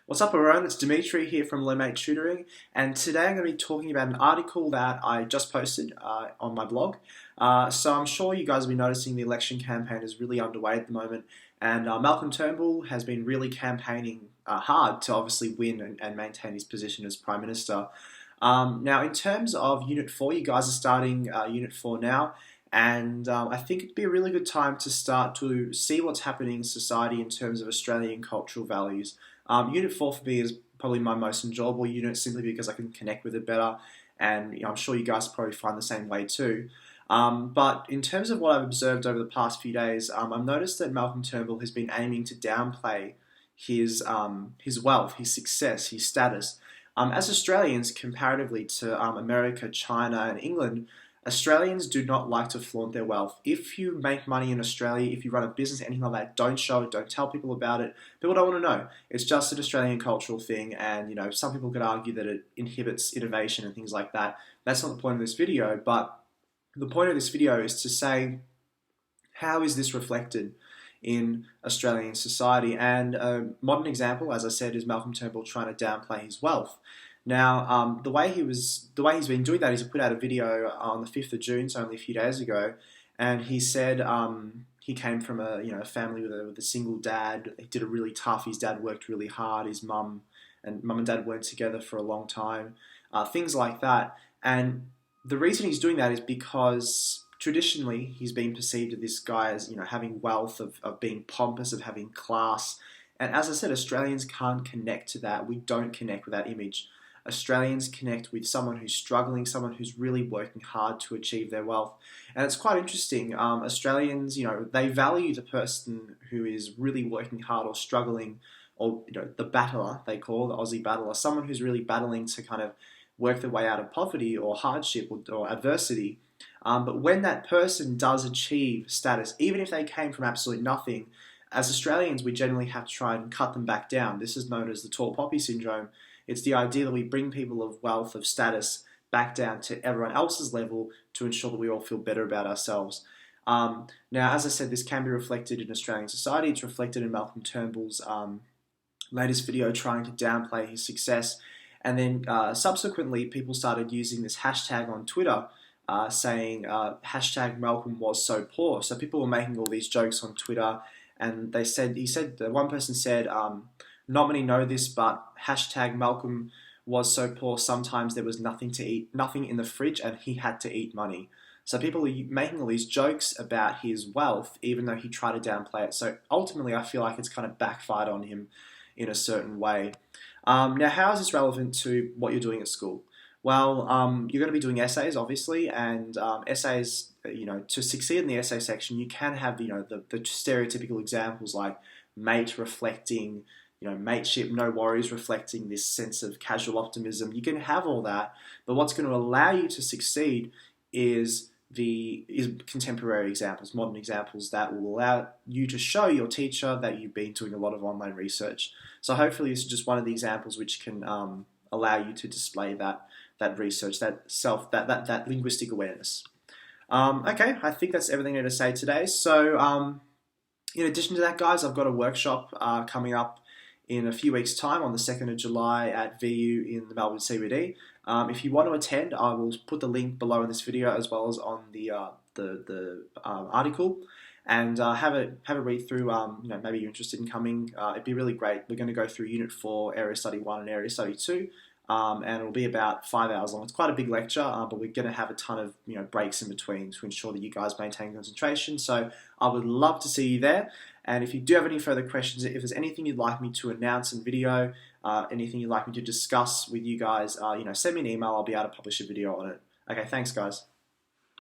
What's up everyone, it's Dimitri here from Lowmate Tutoring, and today I'm going to be talking about an article that I just posted on my blog. So I'm sure you guys will be noticing the election campaign is really underway at the moment, and Malcolm Turnbull has been really campaigning hard to obviously win and maintain his position as Prime Minister. Now in terms of Unit 4, you guys are starting Unit 4 now, and I think it'd be a really good time to start to see what's happening in society in terms of Australian cultural values. Unit 4 for me is probably my most enjoyable unit simply because I can connect with it better, and I'm sure you guys probably find the same way too. But in terms of what I've observed over the past few days, I've noticed that Malcolm Turnbull has been aiming to downplay his wealth, his success, his status. As Australians, comparatively to America, China, and England, Australians do not like to flaunt their wealth. If you make money in Australia, if you run a business, anything like that, don't show it, don't tell people about it. People don't want to know. It's just an Australian cultural thing, and some people could argue that it inhibits innovation and things like that. That's not the point of this video, but the point of this video is to say, how is this reflected in Australian society? And a modern example, as I said, is Malcolm Turnbull trying to downplay his wealth. Now, the way he's been doing that is he put out a video on the 5th of June, so only a few days ago, and he said he came from a family with a single dad. He did it really tough. His dad worked really hard. His mum and dad weren't together for a long time. Things like that. And the reason he's doing that is because traditionally he's been perceived as this guy as having wealth, of being pompous, of having class. And as I said, Australians can't connect to that. We don't connect with that image. Australians connect with someone who's struggling, someone who's really working hard to achieve their wealth. And it's quite interesting. Australians, they value the person who is really working hard or struggling, or the battler, they call the Aussie battler, someone who's really battling to kind of work their way out of poverty or hardship or adversity. But when that person does achieve status, even if they came from absolutely nothing, as Australians, we generally have to try and cut them back down. This is known as the tall poppy syndrome. It's the idea that we bring people of wealth, of status, back down to everyone else's level to ensure that we all feel better about ourselves. Now, as I said, this can be reflected in Australian society. It's reflected in Malcolm Turnbull's latest video trying to downplay his success. And then subsequently, people started using this hashtag on Twitter saying hashtag Malcolm was so poor. So people were making all these jokes on Twitter, and one person said, not many know this, but hashtag Malcolm was so poor, sometimes there was nothing to eat, nothing in the fridge, and he had to eat money. So people are making all these jokes about his wealth, even though he tried to downplay it. So ultimately, I feel like it's kind of backfired on him in a certain way. Now, how is this relevant to what you're doing at school? Well, you're going to be doing essays, obviously, and essays, to succeed in the essay section, you can have, the stereotypical examples like mate reflecting, mateship, no worries, reflecting this sense of casual optimism. You can have all that, but what's going to allow you to succeed is contemporary examples, modern examples that will allow you to show your teacher that you've been doing a lot of online research. So hopefully this is just one of the examples which can allow you to display that research, that linguistic awareness. Okay, I think that's everything I need to say today. So in addition to that, guys, I've got a workshop coming up in a few weeks' time on the 2nd of July at VU in the Melbourne CBD. If you want to attend, I will put the link below in this video as well as on the article, and have a read through. Maybe you're interested in coming. It'd be really great. We're going to go through Unit 4, Area Study 1 and Area Study 2. And it'll be about 5 hours long. It's quite a big lecture, but we're going to have a ton of breaks in between to ensure that you guys maintain concentration. So I would love to see you there. And if you do have any further questions, if there's anything you'd like me to announce in video, anything you'd like me to discuss with you guys, send me an email. I'll be able to publish a video on it. Okay, thanks, guys.